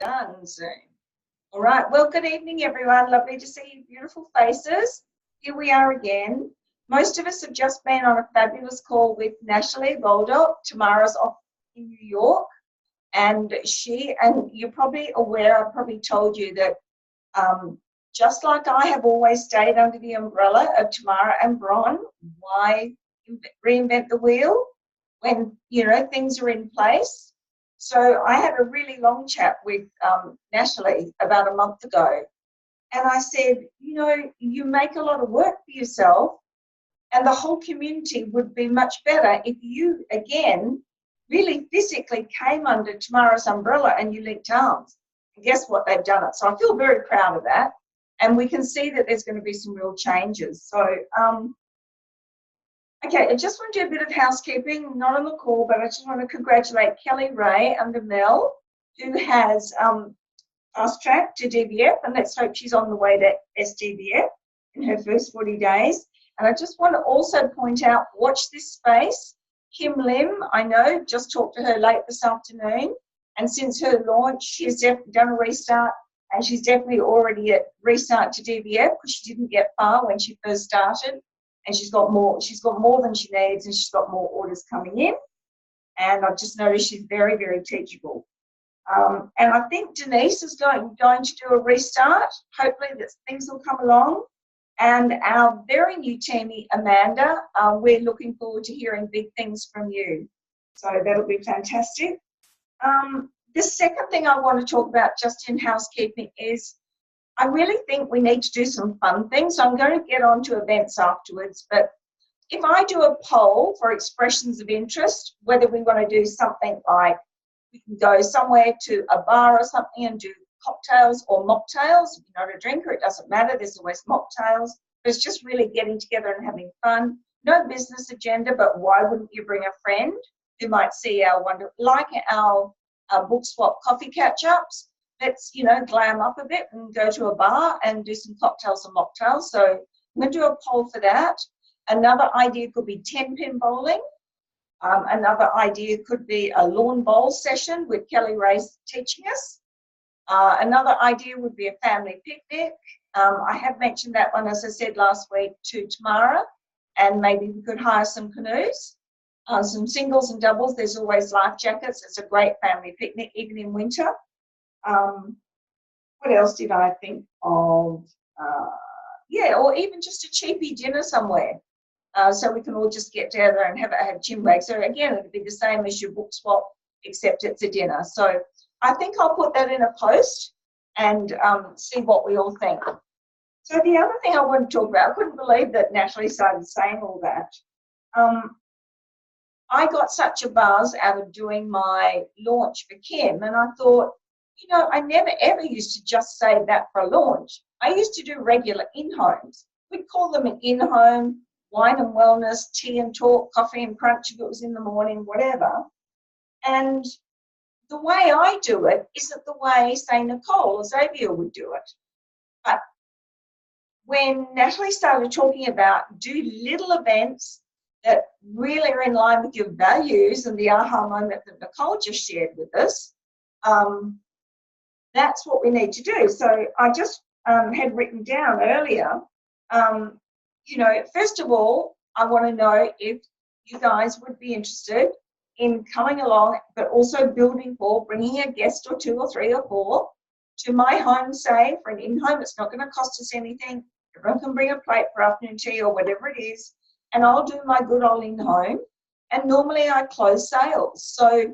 Done Zoom. All right. Well, good evening, everyone. Lovely to see your beautiful faces. Here we are again. Most of us have just been on a fabulous call with Natalie Baldock. Tamara's off in New York, and you're probably aware, I probably told you that just like I have always stayed under the umbrella of Tamara and Bron, why reinvent the wheel when, things are in place? So I had a really long chat with Natalie about a month ago, and I said, you make a lot of work for yourself, and the whole community would be much better if you, again, really physically came under Tamara's umbrella and you linked arms. And guess what? They've done it. So I feel very proud of that, and we can see that there's going to be some real changes. So, okay, I just want to do a bit of housekeeping, not on the call, but I just want to congratulate Kelly Ray under Mel, who has fast-tracked to DBF, and let's hope she's on the way to SDBF in her first 40 days. And I just want to also point out, watch this space. Kim Lim, I know, just talked to her late this afternoon, and since her launch, she's definitely done a restart, and she's definitely already at restart to DBF because she didn't get far when she first started. And she's got more than she needs, and she's got more orders coming in. And I've just noticed she's very, very teachable. And I think Denise is going to do a restart. Hopefully that things will come along. And our very new teamie, Amanda, we're looking forward to hearing big things from you. So that'll be fantastic. The second thing I want to talk about just in housekeeping is I really think we need to do some fun things. So I'm going to get on to events afterwards, but if I do a poll for expressions of interest, whether we want to do something like we can go somewhere to a bar or something and do cocktails or mocktails. If you're not a drinker, it doesn't matter. There's always mocktails. But it's just really getting together and having fun. No business agenda, but why wouldn't you bring a friend who might see our book swap coffee catch-ups? Let's, glam up a bit and go to a bar and do some cocktails and mocktails. So I'm going to do a poll for that. Another idea could be 10-pin bowling. Another idea could be a lawn bowl session with Kelly Ray teaching us. Another idea would be a family picnic. I have mentioned that one, as I said last week, to Tamara, and maybe we could hire some canoes, some singles and doubles. There's always life jackets. It's a great family picnic, even in winter. What else did I think of? Or even just a cheapy dinner somewhere. So we can all just get together and have gym break. So again, it'll be the same as your book swap, except it's a dinner. So I think I'll put that in a post and see what we all think. So the other thing I want to talk about, I couldn't believe that Natalie started saying all that. I got such a buzz out of doing my launch for Kim, and I thought, I never ever used to just say that for a launch. I used to do regular in-homes. We'd call them an in-home, wine and wellness, tea and talk, coffee and crunch if it was in the morning, whatever. And the way I do it isn't the way, say, Nicole or Xavier would do it. But when Natalie started talking about do little events that really are in line with your values and the aha moment that Nicole just shared with us, that's what we need to do. So I just had written down earlier, first of all, I want to know if you guys would be interested in coming along, but also bringing a guest or two or three or four to my home, say, for an in-home. It's not going to cost us anything. Everyone can bring a plate for afternoon tea or whatever it is, and I'll do my good old in-home. And normally I close sales. So,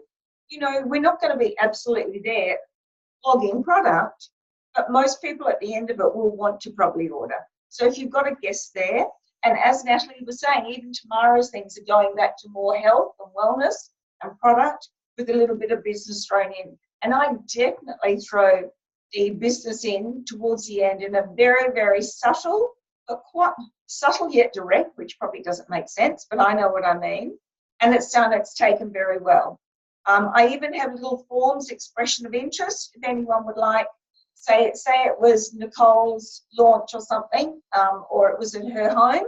we're not going to be absolutely there logging product, but most people at the end of it will want to probably order. So if you've got a guest there, and as Natalie was saying, even tomorrow's things are going back to more health and wellness and product with a little bit of business thrown in. And I definitely throw the business in towards the end in a very, very subtle, but quite subtle yet direct, which probably doesn't make sense, but I know what I mean. And it's taken very well. I even have little forms, expression of interest, if anyone would like. Say it was Nicole's launch or something, or it was in her home.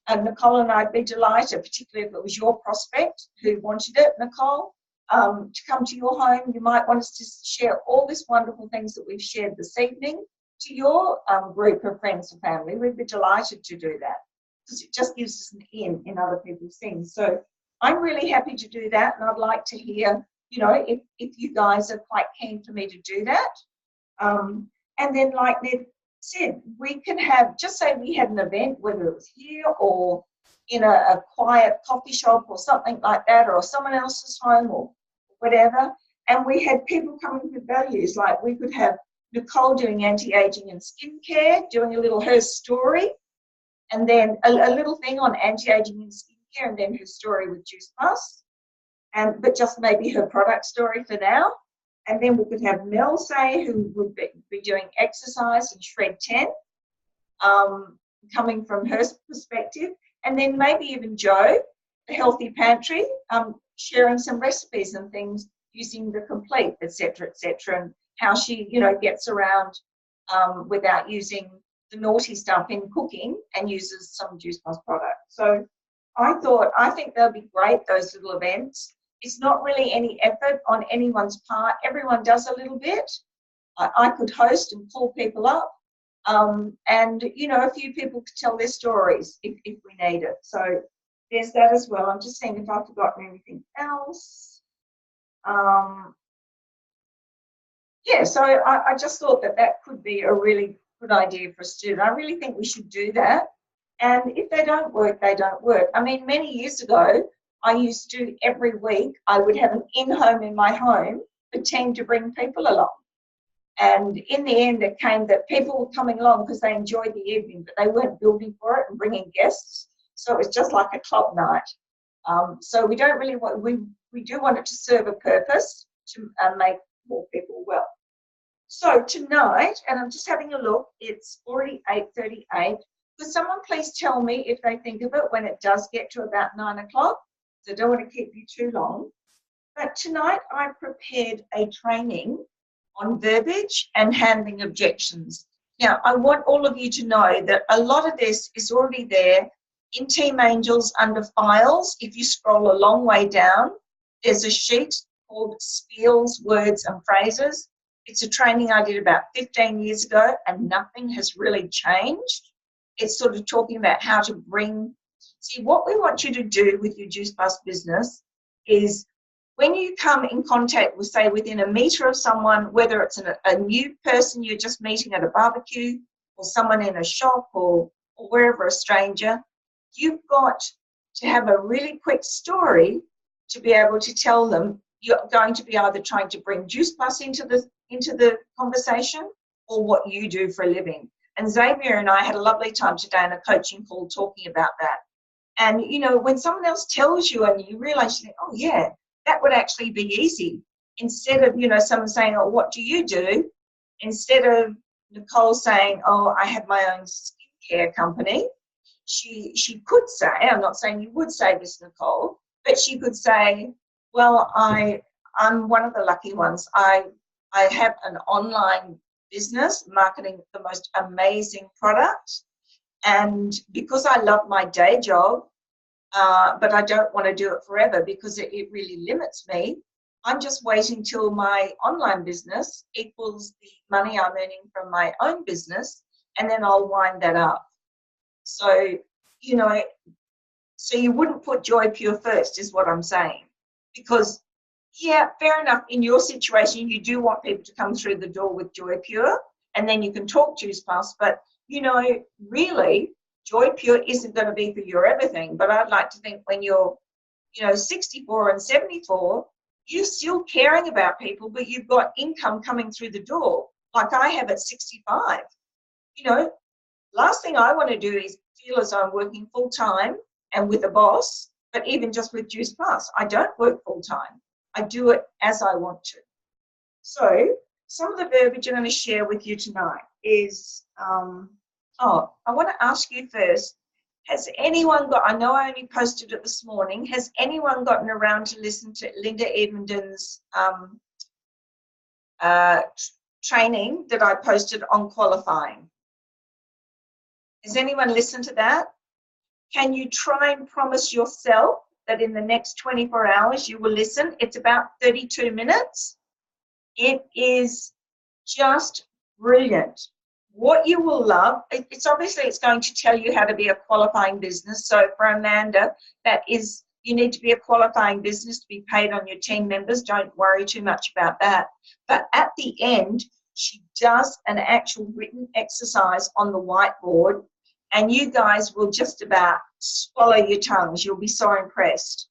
And Nicole and I'd be delighted, particularly if it was your prospect who wanted it, Nicole. to come to your home. You might want us to share all these wonderful things that we've shared this evening to your group of friends and family. We'd be delighted to do that because it just gives us an in other people's things. So I'm really happy to do that, and I'd like to hear, you know, if you guys are quite keen for me to do that. And then, like Ned said, we can have, just say we had an event, whether it was here or in a quiet coffee shop or something like that, or someone else's home or whatever, and we had people coming with values. Like we could have Nicole doing anti-aging and skincare, doing a little her story, and then a little thing on anti-aging and skincare, and then her story with Juice Plus, but just maybe her product story for now. And then we could have Mel say, who would be doing exercise and Shred 10, coming from her perspective. And then maybe even Jo, the Healthy Pantry, sharing some recipes and things using the Complete, etc., and how she, you know, gets around without using the naughty stuff in cooking and uses some Juice Plus product. So I think they'll be great, those little events. It's not really any effort on anyone's part. Everyone does a little bit. I could host and pull people up. And, you know, a few people could tell their stories if we need it. So there's that as well. I'm just seeing if I've forgotten anything else. Yeah, so I just thought that could be a really good idea for a student. I really think we should do that. And if they don't work, they don't work. I mean, many years ago, I used to, every week, I would have an in-home in my home, a team to bring people along. And in the end, it came that people were coming along because they enjoyed the evening, but they weren't building for it and bringing guests. So it was just like a club night. So we don't really want, we do want it to serve a purpose to make more people well. So tonight, and I'm just having a look, it's already 8:38. Could someone please tell me if they think of it when it does get to about 9 o'clock? So I don't want to keep you too long. But tonight I prepared a training on verbiage and handling objections. Now, I want all of you to know that a lot of this is already there in Team Angels under Files. If you scroll a long way down, there's a sheet called Spiels, Words and Phrases. It's a training I did about 15 years ago, and nothing has really changed. It's sort of talking about how to bring... See, what we want you to do with your Juice Plus business is when you come in contact with, say, within a metre of someone, whether it's a new person you're just meeting at a barbecue or someone in a shop or wherever, a stranger, you've got to have a really quick story to be able to tell them you're going to be either trying to bring Juice Plus into the conversation or what you do for a living. And Xavier and I had a lovely time today in a coaching call talking about that. And, you know, when someone else tells you and you realise, you think, oh, yeah, that would actually be easy. Instead of, you know, someone saying, oh, what do you do? Instead of Nicole saying, oh, I have my own skincare company, she could say, I'm not saying you would say this, Nicole, but she could say, well, I'm one of the lucky ones. I have an online business marketing the most amazing product. And because I love my day job, but I don't want to do it forever because it really limits me, I'm just waiting till my online business equals the money I'm earning from my own business, and then I'll wind that up. So, you know, so you wouldn't put Joy Pure first is what I'm saying. Because, yeah, fair enough, in your situation, you do want people to come through the door with Joy Pure, and then you can talk Juice Plus, but you know, really, Joy Pure isn't going to be for your everything. But I'd like to think when you're, you know, 64 and 74, you're still caring about people, but you've got income coming through the door, like I have at 65. You know, last thing I want to do is feel as though I'm working full-time and with a boss, but even just with Juice Plus, I don't work full-time. I do it as I want to. So some of the verbiage I'm going to share with you tonight is, I want to ask you first, has anyone got, I know I only posted it this morning, has anyone gotten around to listen to Linda Evenden's training that I posted on qualifying? Has anyone listened to that? Can you try and promise yourself that in the next 24 hours you will listen. It's about 32 minutes. It is just brilliant. What you will love, it's obviously it's going to tell you how to be a qualifying business. So for Amanda, that is, you need to be a qualifying business to be paid on your team members. Don't worry too much about that. But at the end, she does an actual written exercise on the whiteboard, and you guys will just about swallow your tongues. You'll be so impressed,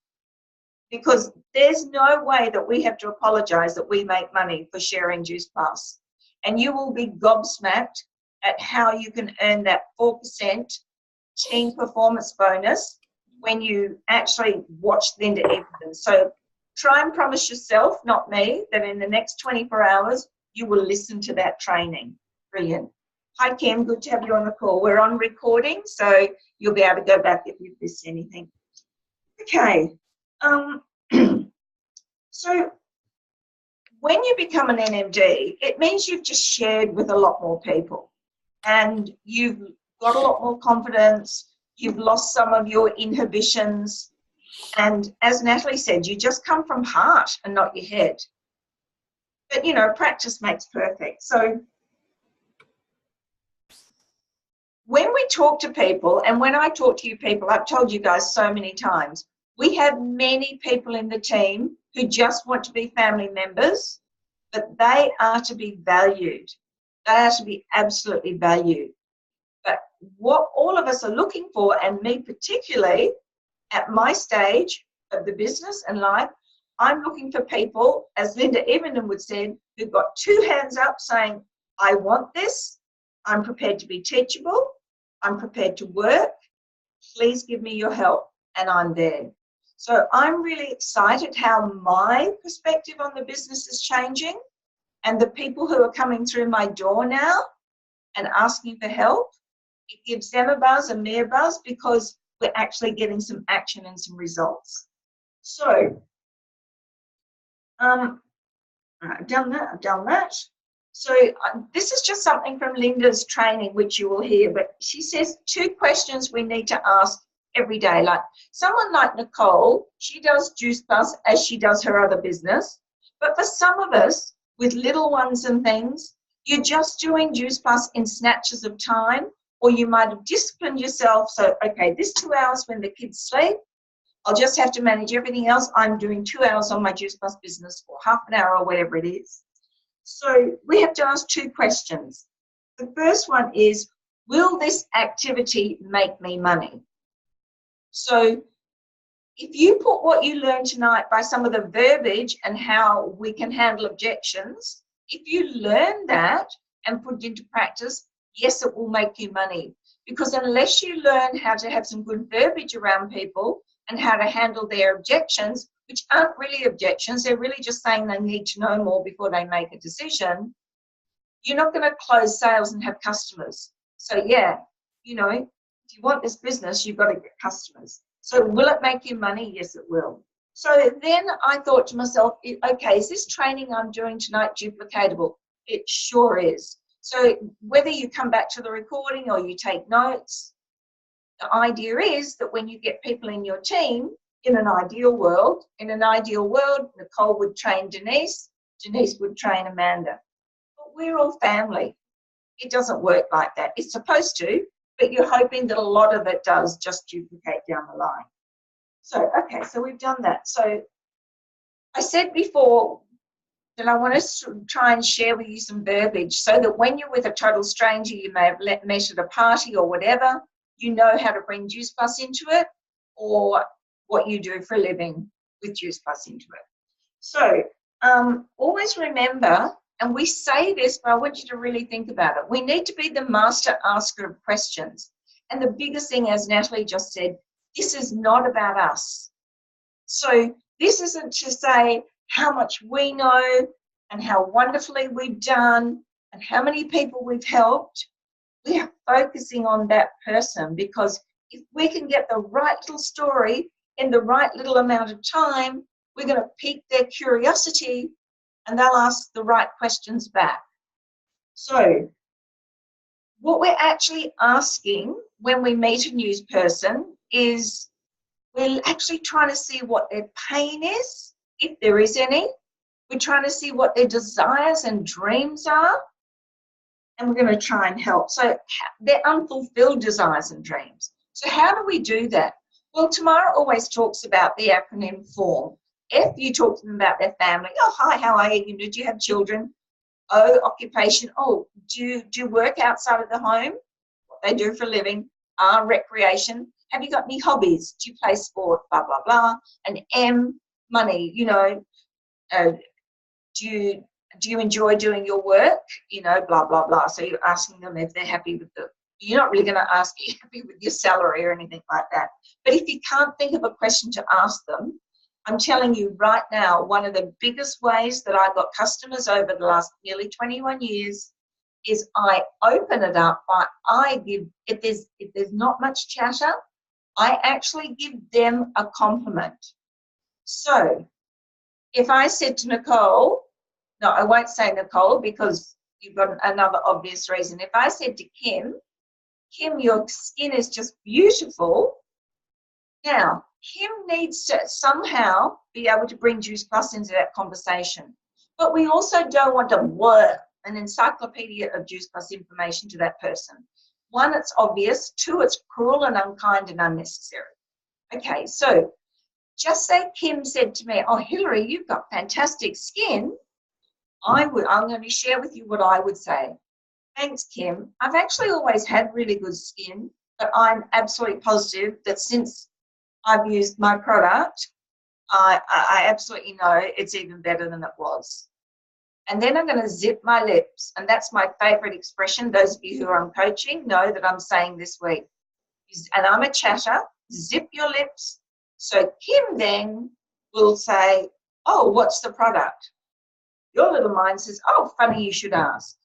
because there's no way that we have to apologize that we make money for sharing Juice Plus. And you will be gobsmacked at how you can earn that 4% team performance bonus when you actually watch Linda Evans. So try and promise yourself, not me, that in the next 24 hours, you will listen to that training. Brilliant. Hi, Kim. Good to have you on the call. We're on recording, so you'll be able to go back if you've missed anything. Okay. So when you become an NMD, it means you've just shared with a lot more people, and you've got a lot more confidence. You've lost some of your inhibitions. And as Natalie said, you just come from heart and not your head. But, you know, practice makes perfect. So when we talk to people, and when I talk to you people, I've told you guys so many times, we have many people in the team who just want to be family members, but they are to be valued. They are to be absolutely valued. But what all of us are looking for, and me particularly, at my stage of the business and life, I'm looking for people, as Linda Evenden would say, who've got two hands up saying, I want this, I'm prepared to be teachable, I'm prepared to work, please give me your help, and I'm there. So I'm really excited how my perspective on the business is changing, and the people who are coming through my door now and asking for help, it gives them a buzz and me a buzz, because we're actually getting some action and some results. So I've done that. So this is just something from Linda's training, which you will hear, but she says 2 questions we need to ask every day. Like someone like Nicole, she does Juice Plus as she does her other business, but for some of us with little ones and things, you're just doing Juice Plus in snatches of time, or you might have disciplined yourself. So, okay, this 2 hours when the kids sleep, I'll just have to manage everything else. I'm doing 2 hours on my Juice Plus business, or half an hour, or whatever it is. So we have to ask 2 questions. The first one is, will this activity make me money? So if you put what you learned tonight by some of the verbiage and how we can handle objections, if you learn that and put it into practice, yes, it will make you money. Because unless you learn how to have some good verbiage around people and how to handle their objections, which aren't really objections, they're really just saying they need to know more before they make a decision, you're not going to close sales and have customers. So yeah, you know, if you want this business, you've got to get customers. So will it make you money? Yes, it will. So then I thought to myself, okay, is this training I'm doing tonight duplicatable? It sure is. So whether you come back to the recording or you take notes, the idea is that when you get people in your team, in an ideal world, Nicole would train Denise, Denise would train Amanda. But we're all family. It doesn't work like that. It's supposed to, but you're hoping that a lot of it does just duplicate down the line. So, okay, so we've done that. So I said before that I want to try and share with you some verbiage so that when you're with a total stranger, you may have met at a party or whatever, you know how to bring Juice Plus into it, or what you do for a living with Juice Plus into it. So always remember, and we say this, but I want you to really think about it. We need to be the master asker of questions. And the biggest thing, as Natalie just said, this is not about us. So this isn't to say how much we know and how wonderfully we've done and how many people we've helped. We are focusing on that person, because if we can get the right little story in the right little amount of time, we're going to pique their curiosity and they'll ask the right questions back. So what we're actually asking when we meet a new person is, We're actually trying to see what their pain is, if there is any. We're trying to see what their desires and dreams are, and we're going to try and help. So their unfulfilled desires and dreams. So how do we do that? Well, Tamara always talks about the acronym FORM. F, you talk to them about their family. Oh, hi, how are you? Do you have children? O, occupation. Oh, do you work outside of the home? What they do for a living. R, recreation. Have you got any hobbies? Do you play sport? Blah, blah, blah. And M, money. Do you enjoy doing your work? Blah, blah, blah. So you're asking them if they're happy with you're not really going to ask if you're happy with your salary or anything like that. But if you can't think of a question to ask them, I'm telling you right now, one of the biggest ways that I got customers over the last nearly 21 years is I open it up by if there's not much chatter, I actually give them a compliment. So if I said to Nicole, no, I won't say Nicole because you've got another obvious reason. If I said to Kim, your skin is just beautiful. Now, Kim needs to somehow be able to bring Juice Plus into that conversation. But we also don't want to blur an encyclopedia of Juice Plus information to that person. One, it's obvious. Two, it's cruel and unkind and unnecessary. Okay, so just say Kim said to me, oh, Hillary, you've got fantastic skin. I'm going to share with you what I would say. Thanks, Kim. I've actually always had really good skin, but I'm absolutely positive that since I've used my product, I absolutely know it's even better than it was. And then I'm going to zip my lips. And that's my favorite expression. Those of you who are on coaching know that I'm saying this week. And I'm a chatter. Zip your lips. So Kim then will say, oh, what's the product? Your little mind says, oh, funny you should ask.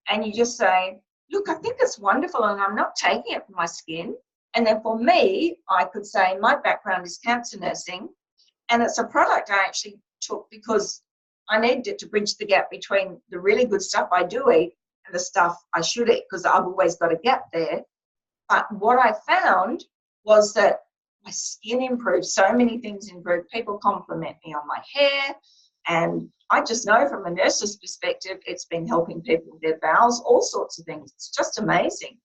And you just say, look, I think it's wonderful and I'm not taking it for my skin. And then for me, I could say my background is cancer nursing and it's a product I actually took because I needed it to bridge the gap between the really good stuff I do eat and the stuff I should eat because I've always got a gap there. But what I found was that my skin improved, so many things improved. People compliment me on my hair, and I just know from a nurse's perspective, it's been helping people with their bowels, all sorts of things. It's just amazing.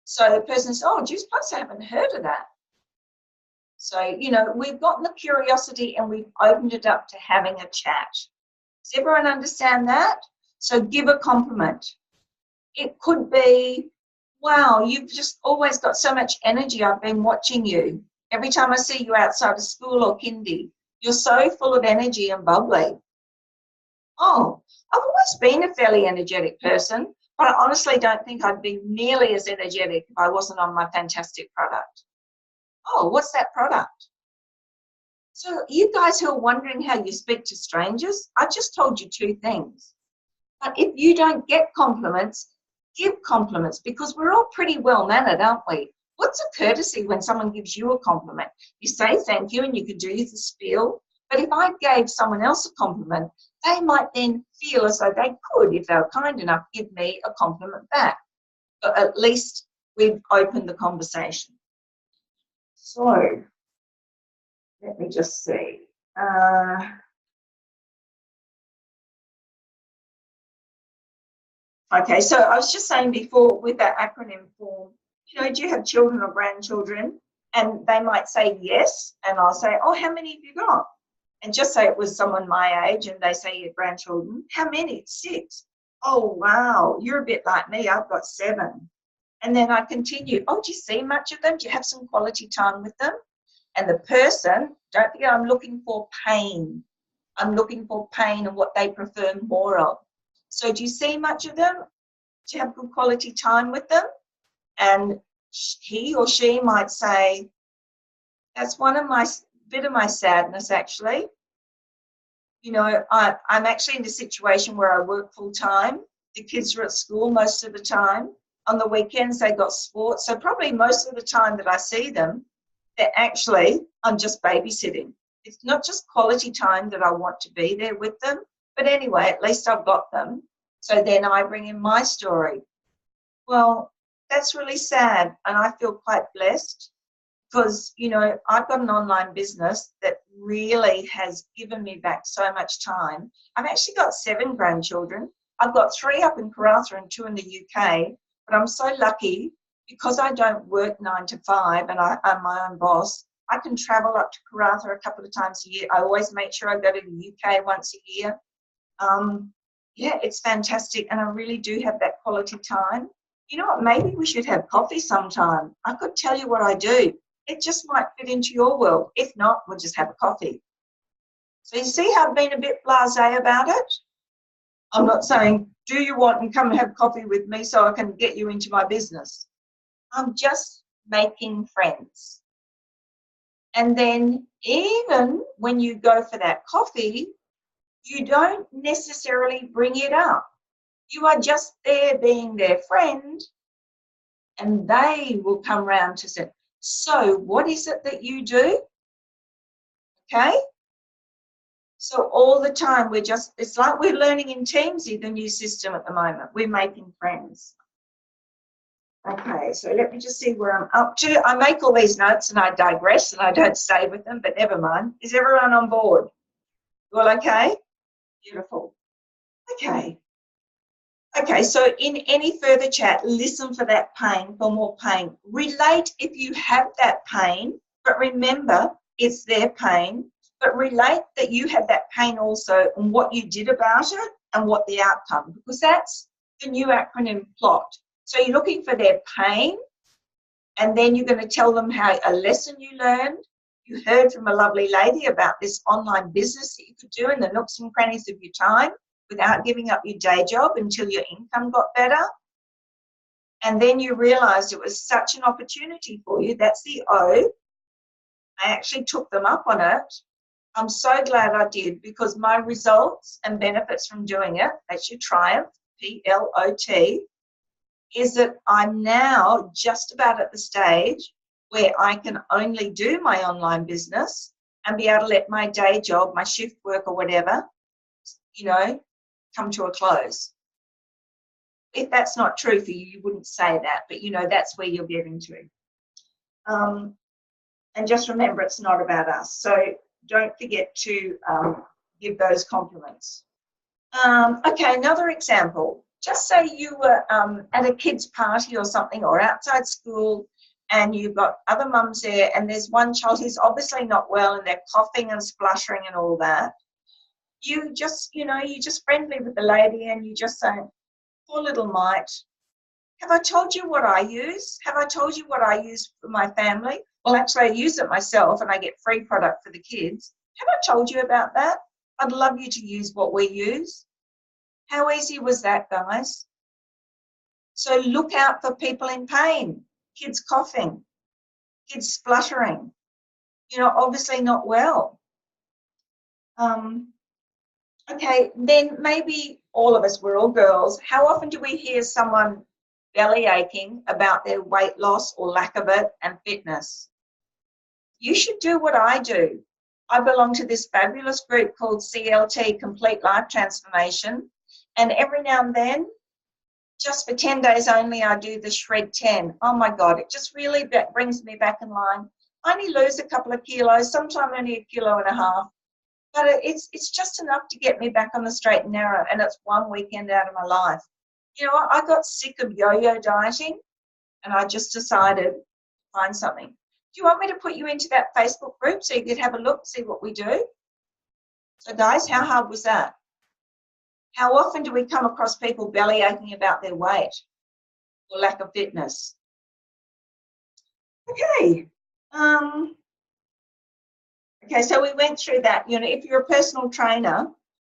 So the person says, oh, Juice Plus, I haven't heard of that. So, we've gotten the curiosity and we've opened it up to having a chat. Does everyone understand that? So give a compliment. It could be, wow, you've just always got so much energy. I've been watching you. Every time I see you outside of school or kindy, you're so full of energy and bubbly. Oh, I've always been a fairly energetic person, but I honestly don't think I'd be nearly as energetic if I wasn't on my fantastic product. Oh, what's that product? So you guys who are wondering how you speak to strangers, I just told you two things. But if you don't get compliments, give compliments because we're all pretty well-mannered, aren't we? What's a courtesy when someone gives you a compliment? You say thank you and you can do the spiel. But if I gave someone else a compliment, they might then feel as though they could, if they were kind enough, give me a compliment back. But at least we've opened the conversation. So let me just see. Okay, so I was just saying before with that acronym form, do you have children or grandchildren? And they might say yes, and I'll say, oh, how many have you got? And just say it was someone my age, and they say your grandchildren. How many? 6. Oh, wow, you're a bit like me. I've got 7. And then I continue. Oh, do you see much of them? Do you have some quality time with them? And the person, don't forget, I'm looking for pain. I'm looking for pain and what they prefer more of. So do you see much of them? Do you have good quality time with them? And he or she might say, that's one of my bit of my sadness, actually. I'm actually in a situation where I work full time. The kids are at school most of the time. On the weekends, they got sports. So probably most of the time that I see them, I'm just babysitting. It's not just quality time that I want to be there with them. But anyway, at least I've got them. So then I bring in my story. Well, that's really sad. And I feel quite blessed because, you know, I've got an online business that really has given me back so much time. I've actually got 7 grandchildren. I've got 3 up in Karratha and 2 in the UK, but I'm so lucky because I don't work 9 to 5 and I'm my own boss. I can travel up to Karratha a couple of times a year. I always make sure I go to the UK once a year. Yeah, it's fantastic, and I really do have that quality time. You know what, maybe we should have coffee sometime. I could tell you what I do. It just might fit into your world. If not, we'll just have a coffee. So you see how I've been a bit blasé about it? I'm not saying, do you want and come and have coffee with me so I can get you into my business? I'm just making friends. And then even when you go for that coffee, you don't necessarily bring it up. You are just there being their friend, and they will come round to say, so what is it that you do? Okay? So all the time it's like we're learning in Teamsy, the new system at the moment. We're making friends. Okay, so let me just see where I'm up to. I make all these notes and I digress and I don't stay with them, but never mind. Is everyone on board? You all okay? Beautiful. Okay. Okay, so in any further chat, listen for that pain, for more pain. Relate if you have that pain, but remember it's their pain, but relate that you have that pain also and what you did about it and what the outcome, because that's the new acronym PLOT. So you're looking for their pain, and then you're going to tell them how a lesson you learned. You heard from a lovely lady about this online business that you could do in the nooks and crannies of your time without giving up your day job until your income got better. And then you realized it was such an opportunity for you. That's the O. I actually took them up on it. I'm so glad I did, because my results and benefits from doing it, that's your triumph, P-L-O-T, is that I'm now just about at the stage where I can only do my online business and be able to let my day job, my shift work or whatever, you know, come to a close. If that's not true for you, you wouldn't say that, but you know, that's where you're getting to. And just remember, it's not about us. So don't forget to give those compliments. Okay, another example. Just say you were at a kid's party or something, or outside school, and you've got other mums there, and there's one child who's obviously not well, and they're coughing and spluttering and all that. You just, you know, you're just friendly with the lady, and you just say, poor little mite, have I told you what I use? Have I told you what I use for my family? Well, actually, I use it myself, and I get free product for the kids. Have I told you about that? I'd love you to use what we use. How easy was that, guys? So look out for people in pain, kids coughing, kids spluttering, you know, obviously not well. Okay, then maybe all of us, we're all girls. How often do we hear someone belly aching about their weight loss or lack of it and fitness? You should do what I do. I belong to this fabulous group called CLT, Complete Life Transformation. And every now and then, just for 10 days only, I do the Shred 10. Oh my God, it just really brings me back in line. I only lose a couple of kilos, sometimes only 1.5 kilos. But it's just enough to get me back on the straight and narrow, and it's one weekend out of my life. You know, I got sick of yo-yo dieting, and I just decided to find something. Do you want me to put you into that Facebook group so you could have a look, see what we do? So guys, how hard was that? How often do we come across people belly aching about their weight or lack of fitness? Okay. Okay, so we went through that. You know, if you're a personal trainer,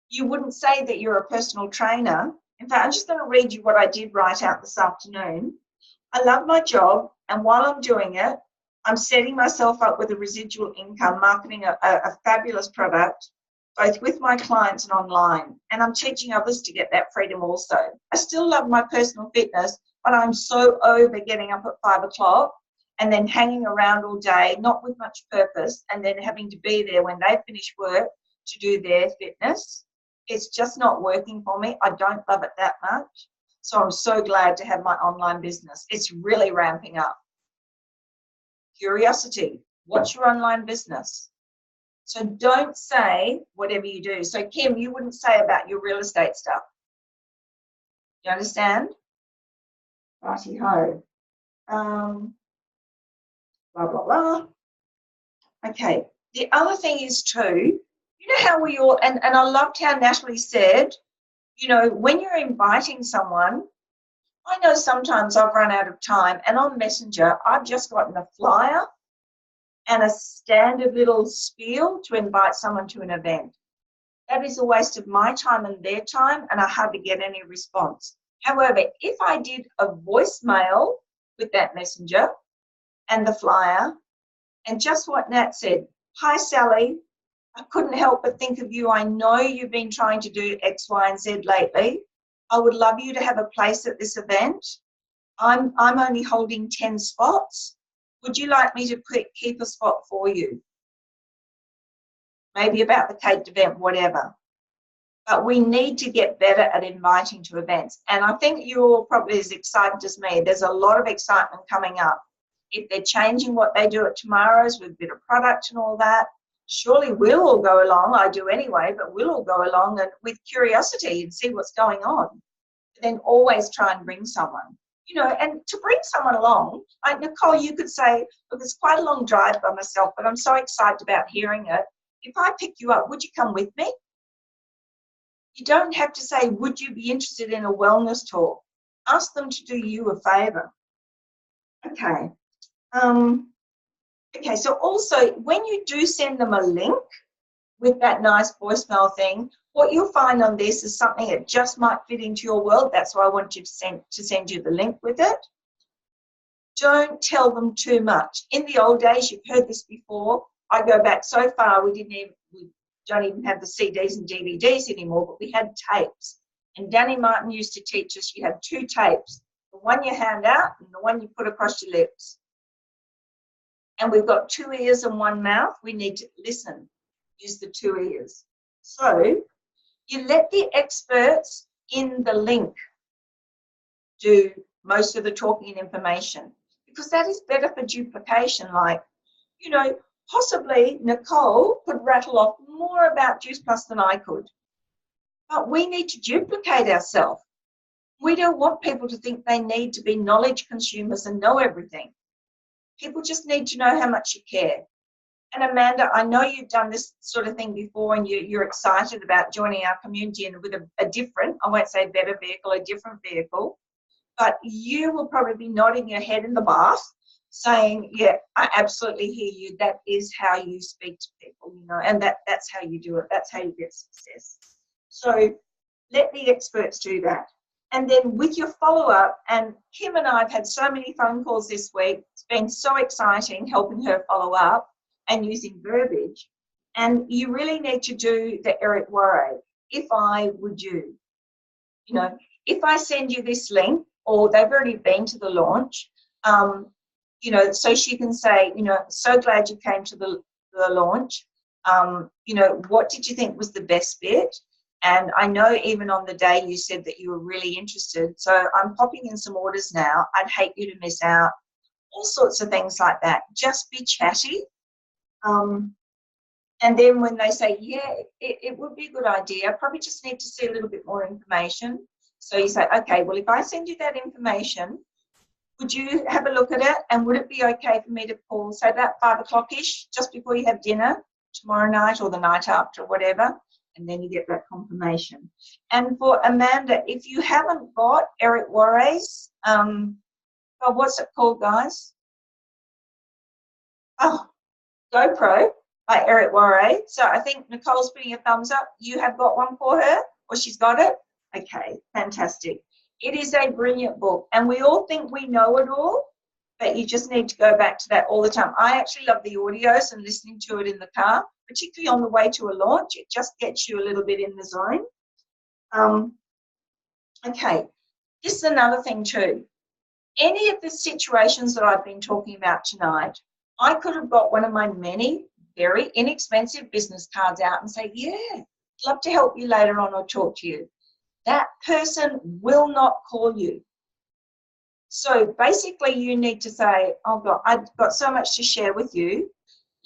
you wouldn't say that you're a personal trainer. In fact, I'm just going to read you what I did write out this afternoon. I love my job, and while I'm doing it, I'm setting myself up with a residual income, marketing a fabulous product, both with my clients and online. And I'm teaching others to get that freedom also. I still love my personal fitness, but I'm so over getting up at 5 o'clock and then hanging around all day, not with much purpose, and then having to be there when they finish work to do their fitness. It's just not working for me. I don't love it that much. So I'm so glad to have my online business. It's really ramping up. Curiosity. What's your online business? So don't say whatever you do. So Kim, you wouldn't say about your real estate stuff. You understand? Righty-ho. Blah, blah, blah. Okay. The other thing is too, you know how we all, and I loved how Natalie said, you know, when you're inviting someone, I know sometimes I've run out of time, and on Messenger, I've just gotten a flyer and a standard little spiel to invite someone to an event. That is a waste of my time and their time, and I hardly get any response. However, if I did a voicemail with that messenger and the flyer, and just what Nat said, hi Sally, I couldn't help but think of you. I know you've been trying to do X, Y, and Z lately. I would love you to have a place at this event. I'm only holding 10 spots. Would you like me to keep a spot for you? Maybe about the cake event, whatever. But we need to get better at inviting to events. And I think you're all probably as excited as me. There's a lot of excitement coming up. If they're changing what they do at Tomorrow's with a bit of product and all that, surely we'll all go along. I do anyway, but we'll all go along and with curiosity and see what's going on. Then always try and bring someone. You know, and to bring someone along, like Nicole, you could say, look, it's quite a long drive by myself, but I'm so excited about hearing it. If I pick you up, would you come with me? You don't have to say, would you be interested in a wellness talk? Ask them to do you a favor. Okay. Okay, so also when you do send them a link with that nice voicemail thing, what you'll find on this is something that just might fit into your world. That's why I want you to send you the link with it. Don't tell them too much. In the old days, you've heard this before. I go back so far, we don't even have the CDs and DVDs anymore, but we had tapes. And Danny Martin used to teach us you have 2 tapes, the one you hand out and the one you put across your lips. And we've got 2 ears and 1 mouth. We need to listen, use the 2 ears. So you let the experts in the link do most of the talking and information, because that is better for duplication. Like, you know, possibly Nicole could rattle off more about Juice Plus than I could, but we need to duplicate ourselves. We don't want people to think they need to be knowledge consumers and know everything. People just need to know how much you care. And Amanda, I know you've done this sort of thing before, and you're excited about joining our community and with a different, I won't say better vehicle, a different vehicle, but you will probably be nodding your head in the bath saying, yeah, I absolutely hear you. That is how you speak to people, you know, and that's how you do it. That's how you get success. So let the experts do that. And then with your follow-up, and Kim and I have had so many phone calls this week. It's been so exciting helping her follow up and using Verbiage. And you really need to do the Eric Worre. If I would you, you know, if I send you this link, or they've already been to the launch, you know, so she can say, you know, so glad you came to the launch. You know, what did you think was the best bit? And I know even on the day you said that you were really interested. So I'm popping in some orders now. I'd hate you to miss out. All sorts of things like that. Just be chatty. And then when they say, yeah, it would be a good idea, I probably just need to see a little bit more information. So you say, okay, well, if I send you that information, would you have a look at it? And would it be okay for me to call, say about 5 o'clock-ish, just before you have dinner tomorrow night or the night after, whatever? And then you get that confirmation. And for Amanda, if you haven't got Eric Worre's, what's it called, guys? Oh, GoPro by Eric Worre. So I think Nicole's putting a thumbs up. You have got one for her, or she's got it? Okay, fantastic. It is a brilliant book, and we all think we know it all, but you just need to go back to that all the time. I actually love the audios and listening to it in the car, particularly on the way to a launch. It just gets you a little bit in the zone. Okay, this is another thing too. Any of the situations that I've been talking about tonight, I could have got one of my many very inexpensive business cards out and say, yeah, I'd love to help you later on or talk to you. That person will not call you. So basically you need to say, oh God, I've got so much to share with you.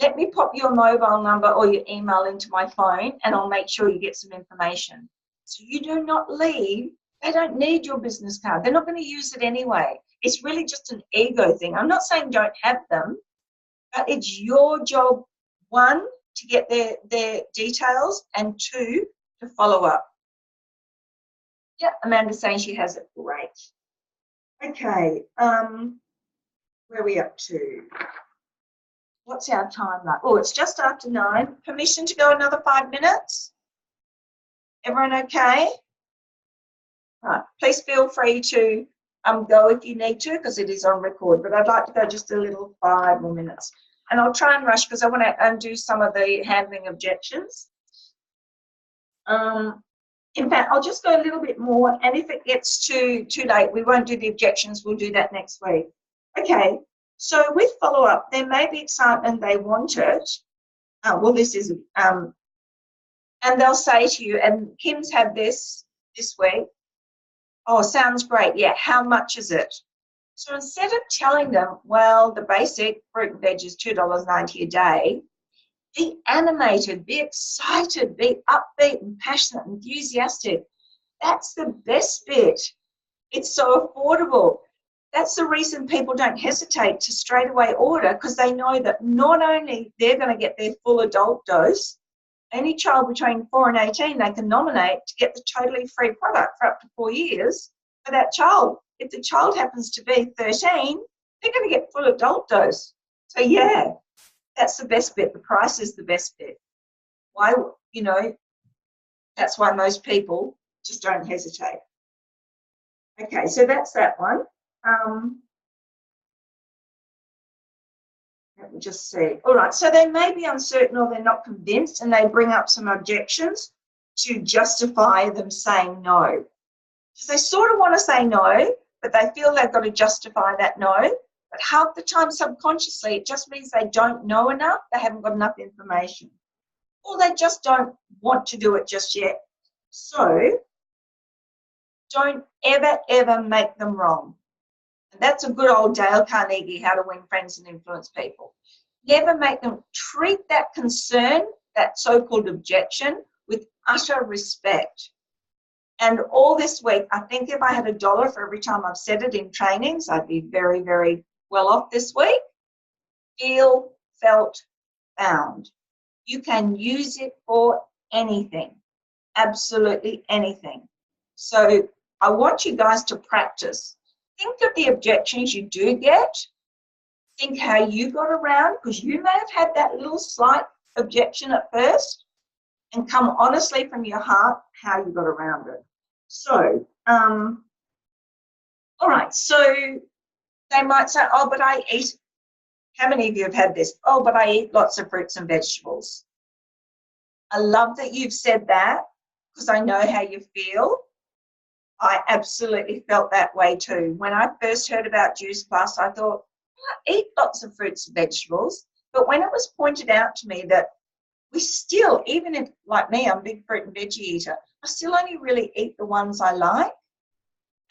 Let me pop your mobile number or your email into my phone and I'll make sure you get some information. So you do not leave. They don't need your business card. They're not going to use it anyway. It's really just an ego thing. I'm not saying don't have them, but it's your job, one, to get their details, and two, to follow up. Yeah, Amanda's saying she has it. Great. Okay, where are we up to? What's our time like? Oh, it's just after 9. Permission to go another 5 minutes? Everyone okay? Right, please feel free to go if you need to, because it is on record, but I'd like to go just a little 5 more minutes. And I'll try and rush because I want to undo some of the handling objections. In fact, I'll just go a little bit more, and if it gets too late, we won't do the objections. We'll do that next week. Okay, so with follow-up, there may be excitement, they want it. Well, this is, and they'll say to you, and Kim's had this week, oh, sounds great, yeah, how much is it? So instead of telling them, well, the basic fruit and veg is $2.90 a day, be animated, be excited, be upbeat and passionate, enthusiastic. That's the best bit. It's so affordable. That's the reason people don't hesitate to straight away order, because they know that not only they're going to get their full adult dose, any child between 4 and 18 they can nominate to get the totally free product for up to 4 years for that child. If the child happens to be 13, they're going to get full adult dose. So yeah, that's the best bit. The price is the best bit. Why, you know, that's why most people just don't hesitate. Okay, so that's that one. Let me just see. All right, so they may be uncertain or they're not convinced, and they bring up some objections to justify them saying no. Because they sort of want to say no, but they feel they've got to justify that no. But half the time, subconsciously, it just means they don't know enough, they haven't got enough information, or they just don't want to do it just yet. So don't ever, ever make them wrong. And that's a good old Dale Carnegie, How to Win Friends and Influence People. Never make them, treat that concern, that so-called objection, with utter respect. And all this week, I think if I had $1 for every time I've said it in trainings, I'd be very, very well off this week. Feel, felt, found. You can use it for anything, absolutely anything. So I want you guys to practice. Think of the objections you do get. Think how you got around, because you may have had that little slight objection at first, and come honestly from your heart how you got around it. So, all right, so they might say, oh, but I eat, how many of you have had this? Oh, but I eat lots of fruits and vegetables. I love that you've said that, because I know how you feel. I absolutely felt that way too. When I first heard about Juice Plus, I thought, I eat lots of fruits and vegetables. But when it was pointed out to me that we still, even if, like me, I'm a big fruit and veggie eater, I still only really eat the ones I like.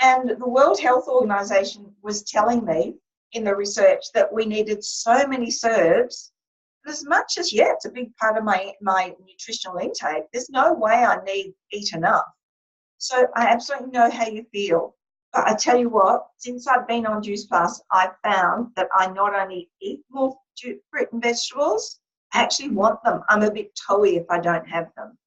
And the World Health Organization was telling me in the research that we needed so many serves. But as much as, yeah, it's a big part of my nutritional intake, there's no way I eat enough. So I absolutely know how you feel. But I tell you what, since I've been on Juice Plus, I've found that I not only eat more fruit and vegetables, I actually want them. I'm a bit toey if I don't have them.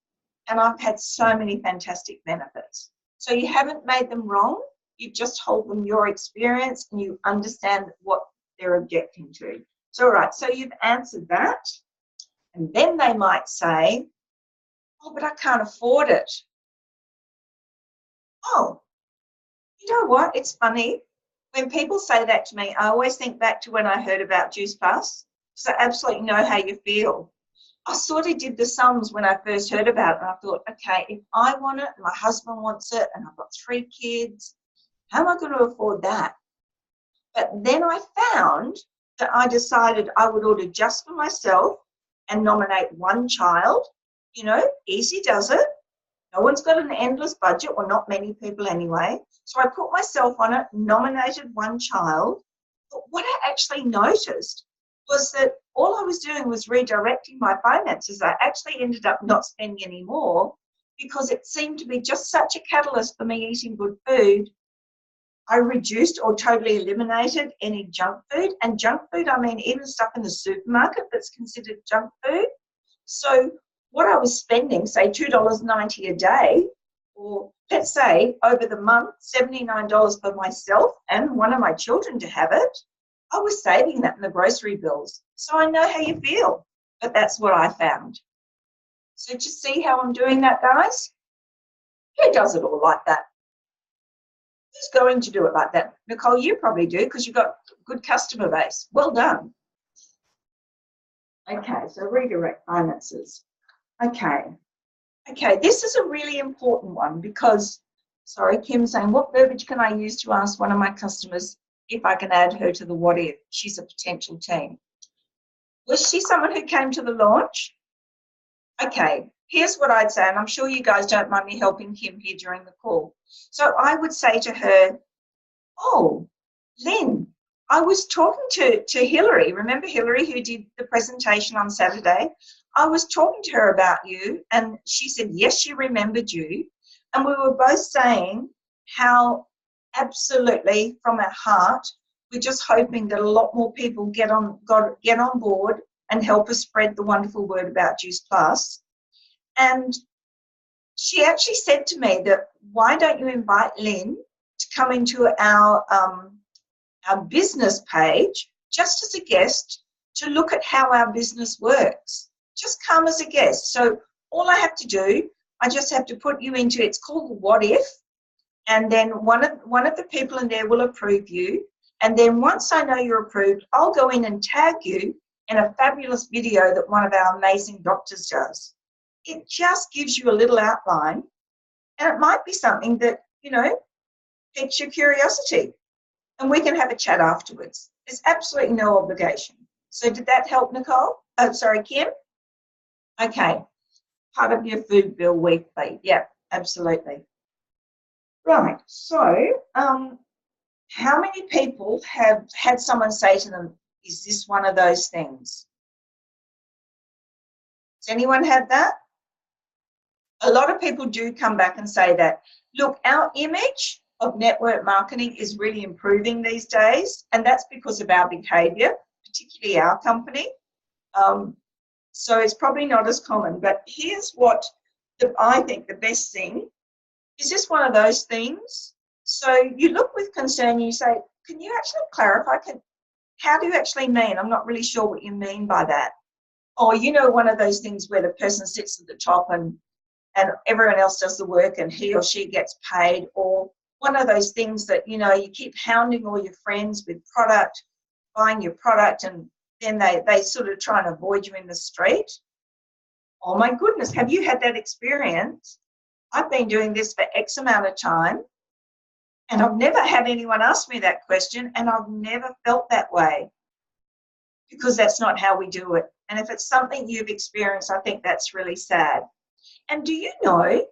And I've had so many fantastic benefits. So you haven't made them wrong. You just told them your experience and you understand what they're objecting to. So, all right, so you've answered that. And then they might say, oh, but I can't afford it. Oh, you know what? It's funny. When people say that to me, I always think back to when I heard about Juice Plus, because I absolutely know how you feel. I sort of did the sums when I first heard about it, and I thought, okay, if I want it and my husband wants it and I've got 3 kids, how am I going to afford that? But then I found that I decided I would order just for myself and nominate 1 child. You know, easy does it. No one's got an endless budget, or not many people anyway. So I put myself on it, nominated one child. But what I actually noticed was that all I was doing was redirecting my finances. I actually ended up not spending any more because it seemed to be just such a catalyst for me eating good food. I reduced or totally eliminated any junk food. And junk food, I mean even stuff in the supermarket that's considered junk food. So what I was spending, say $2.90 a day, or let's say over the month, $79 for myself and one of my children to have it, I was saving that in the grocery bills. So I know how you feel, but that's what I found. So just see how I'm doing that, guys? Who does it all like that? Who's going to do it like that? Nicole, you probably do because you've got a good customer base. Well done. Okay, so redirect finances. Okay, this is a really important one because, sorry, Kim's saying, what verbiage can I use to ask one of my customers if I can add her to the what if? She's a potential team. Was she someone who came to the launch? Okay, here's what I'd say, and I'm sure you guys don't mind me helping Kim here during the call. So I would say to her, oh, Lynn, I was talking to Hillary. Remember Hillary who did the presentation on Saturday? I was talking to her about you, and she said, yes, she remembered you. And we were both saying how absolutely from our heart, we're just hoping that a lot more people get on board and help us spread the wonderful word about Juice Plus. And she actually said to me that, why don't you invite Lynn to come into our business page just as a guest to look at how our business works. Just come as a guest. So all I have to do, I just have to put you into, it's called the what if, and then one of the people in there will approve you. And then once I know you're approved, I'll go in and tag you in a fabulous video that one of our amazing doctors does. It just gives you a little outline, and it might be something that, piques your curiosity, and we can have a chat afterwards. There's absolutely no obligation. So did that help, Nicole? Oh, sorry, Kim? Okay, part of your food bill weekly. Yeah, absolutely. Right, so how many people have had someone say to them, is this one of those things? Does anyone have that? A lot of people do come back and say that, look, our image of network marketing is really improving these days, and that's because of our behavior, particularly our company. So it's probably not as common, but here's what I think the best thing is. This one of those things. So you look with concern, you say, can you actually clarify? How do you actually mean? I'm not really sure what you mean by that. Or, one of those things where the person sits at the top and everyone else does the work and he or she gets paid, or one of those things that, you keep hounding all your friends with product, buying your product, and then they sort of try and avoid you in the street. Oh my goodness, have you had that experience? I've been doing this for X amount of time, and I've never had anyone ask me that question, and I've never felt that way, because that's not how we do it. And if it's something you've experienced, I think that's really sad. And do you know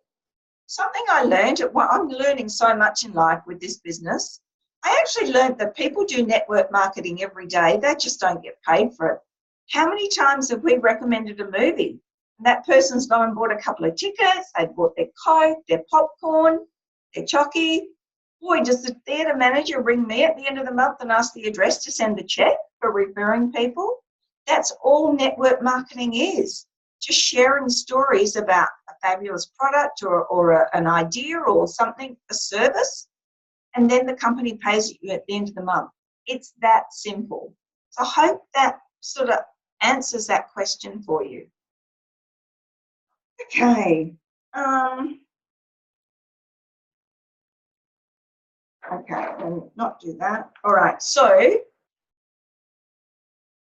something I learned? I'm learning so much in life with this business. I actually learned that people do network marketing every day. They just don't get paid for it. How many times have we recommended a movie? And that person's gone and bought a couple of tickets, they've bought their Coke, their popcorn, their chocky. Boy, does the theatre manager ring me at the end of the month and ask the address to send the check for referring people? That's all network marketing is. Just sharing stories about a fabulous product or an idea or something, a service, and then the company pays you at the end of the month. It's that simple. So I hope that sort of answers that question for you. Okay. Okay, I'll not do that. All right, so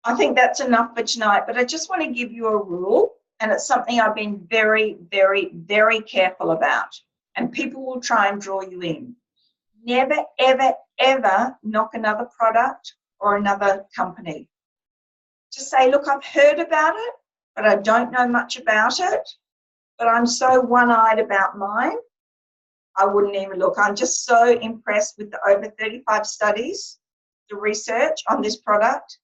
I think that's enough for tonight, but I just want to give you a rule, and it's something I've been very, very, very careful about, and people will try and draw you in. Never, ever, ever knock another product or another company. Just say, look, I've heard about it, but I don't know much about it. but I'm so one-eyed about mine, I wouldn't even look. I'm just so impressed with the over 35 studies, the research on this product.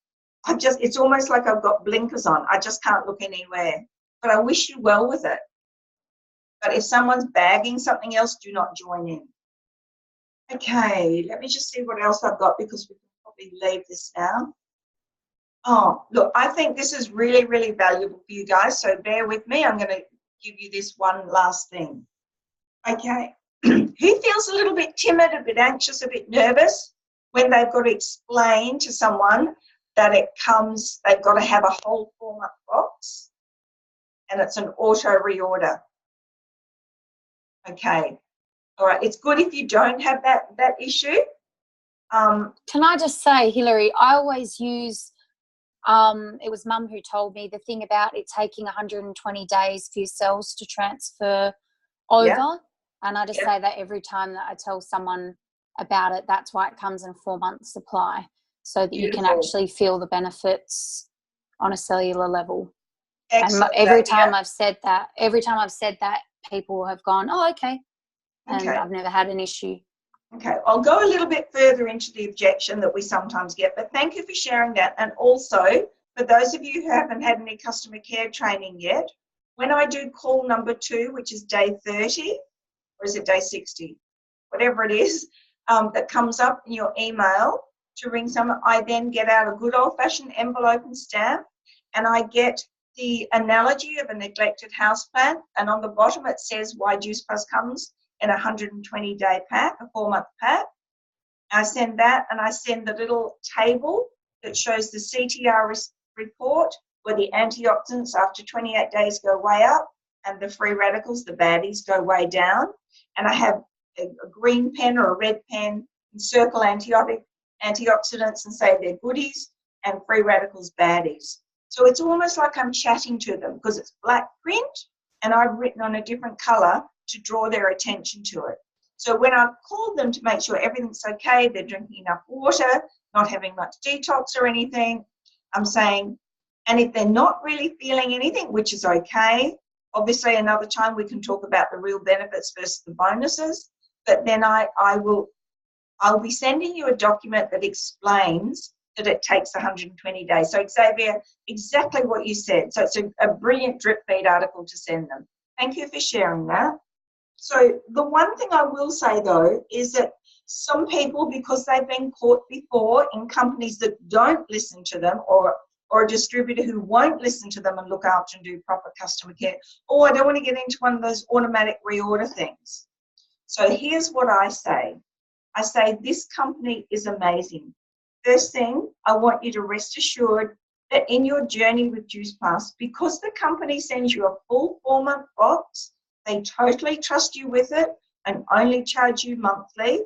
It's almost like I've got blinkers on. I just can't look anywhere. But I wish you well with it. But if someone's bagging something else, do not join in. Okay, let me just see what else I've got because we can probably leave this now. Oh, look, I think this is really, really valuable for you guys, so bear with me. I'm going to give you this one last thing. Okay, who feels a little bit timid, a bit anxious, a bit nervous when they've got to explain to someone that they've got to have a whole format box and it's an auto reorder? Okay, all right, it's good if you don't have that issue. Can I just say, Hilary, I always use, it was Mum who told me the thing about it taking 120 days for your cells to transfer over. Yeah. And I just say that every time that I tell someone about it. That's why it comes in 4 month supply, so that Beautiful. you can actually feel the benefits on a cellular level. Excellent. And every time I've said that, people have gone, oh, okay. And I've never had an issue. Okay, I'll go a little bit further into the objection that we sometimes get, but thank you for sharing that. And also, for those of you who haven't had any customer care training yet, when I do call number 2, which is day 30, or is it day 60? Whatever it is, that comes up in your email to ring someone, I then get out a good old-fashioned envelope and stamp, and I get the analogy of a neglected houseplant, and on the bottom it says why Juice Plus comes in a 120-day pack, a 4-month pack. I send that, and I send the little table that shows the CTR report where the antioxidants after 28 days go way up and the free radicals, the baddies, go way down. And I have a green pen or a red pen and circle antioxidants and say they're goodies and free radicals baddies. So it's almost like I'm chatting to them because it's black print and I've written on a different color to draw their attention to it. So when I've called them to make sure everything's okay, they're drinking enough water, not having much detox or anything, I'm saying, and if they're not really feeling anything, which is okay, obviously another time we can talk about the real benefits versus the bonuses, but then I'll be sending you a document that explains that it takes 120 days. So Xavier, exactly what you said. So it's a brilliant drip feed article to send them. Thank you for sharing that. So the one thing I will say though is that some people, because they've been caught before in companies that don't listen to them, or a distributor who won't listen to them and look after and do proper customer care, I don't want to get into one of those automatic reorder things. So here's what I say. I say this company is amazing. First thing, I want you to rest assured that in your journey with Juice Plus, because the company sends you a full 4-month box, they totally trust you with it and only charge you monthly.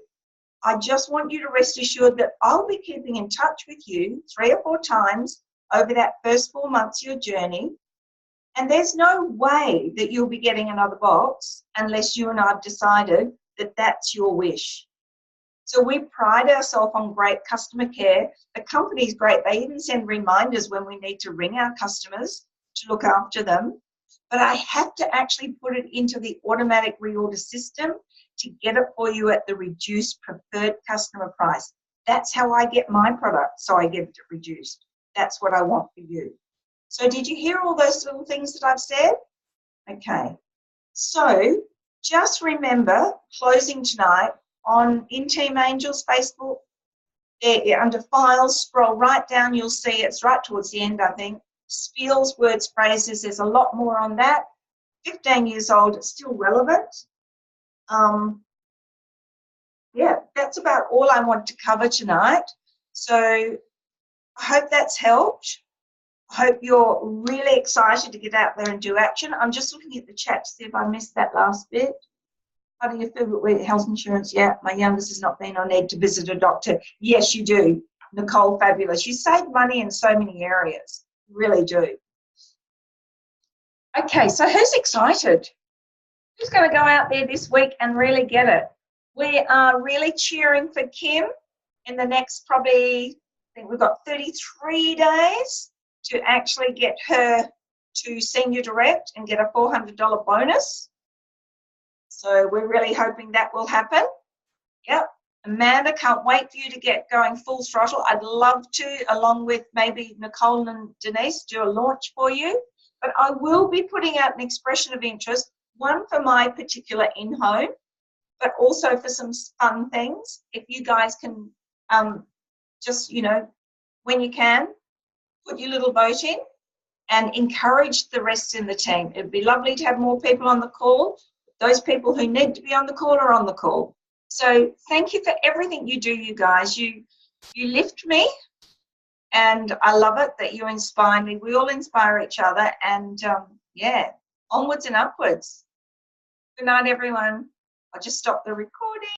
I just want you to rest assured that I'll be keeping in touch with you 3 or 4 times over that first 4 months of your journey. And there's no way that you'll be getting another box unless you and I have decided that that's your wish. So we pride ourselves on great customer care. The company's great. They even send reminders when we need to ring our customers to look after them. But I have to actually put it into the automatic reorder system to get it for you at the reduced preferred customer price. That's how I get my product, so I get it reduced. That's what I want for you. So did you hear all those little things that I've said? Okay. So just remember, closing tonight, in Team Angel's Facebook, there, under files, scroll right down, you'll see it's right towards the end, I think. Spiels, words, phrases, there's a lot more on that. 15 years old, it's still relevant. Yeah, that's about all I want to cover tonight. So I hope that's helped. I hope you're really excited to get out there and do action. I'm just looking at the chat to see if I missed that last bit. How do you feel with health insurance? Yeah, my youngest has not been on need to visit a doctor. Yes, you do. Nicole, fabulous. You save money in so many areas. You really do. Okay, so who's excited? Who's going to go out there this week and really get it? We are really cheering for Kim in the next probably, I think we've got 33 days to actually get her to Senior Direct and get a $400 bonus. So we're really hoping that will happen. Yep. Amanda, can't wait for you to get going full throttle. I'd love to, along with maybe Nicole and Denise, do a launch for you. But I will be putting out an expression of interest, one for my particular in-home, but also for some fun things. If you guys can just, you know, when you can, put your little vote in and encourage the rest in the team. It'd be lovely to have more people on the call. Those people who need to be on the call are on the call. So thank you for everything you do, you guys. You lift me, and I love it that you inspire me. We all inspire each other, and yeah, onwards and upwards. Good night, everyone. I'll just stop the recording.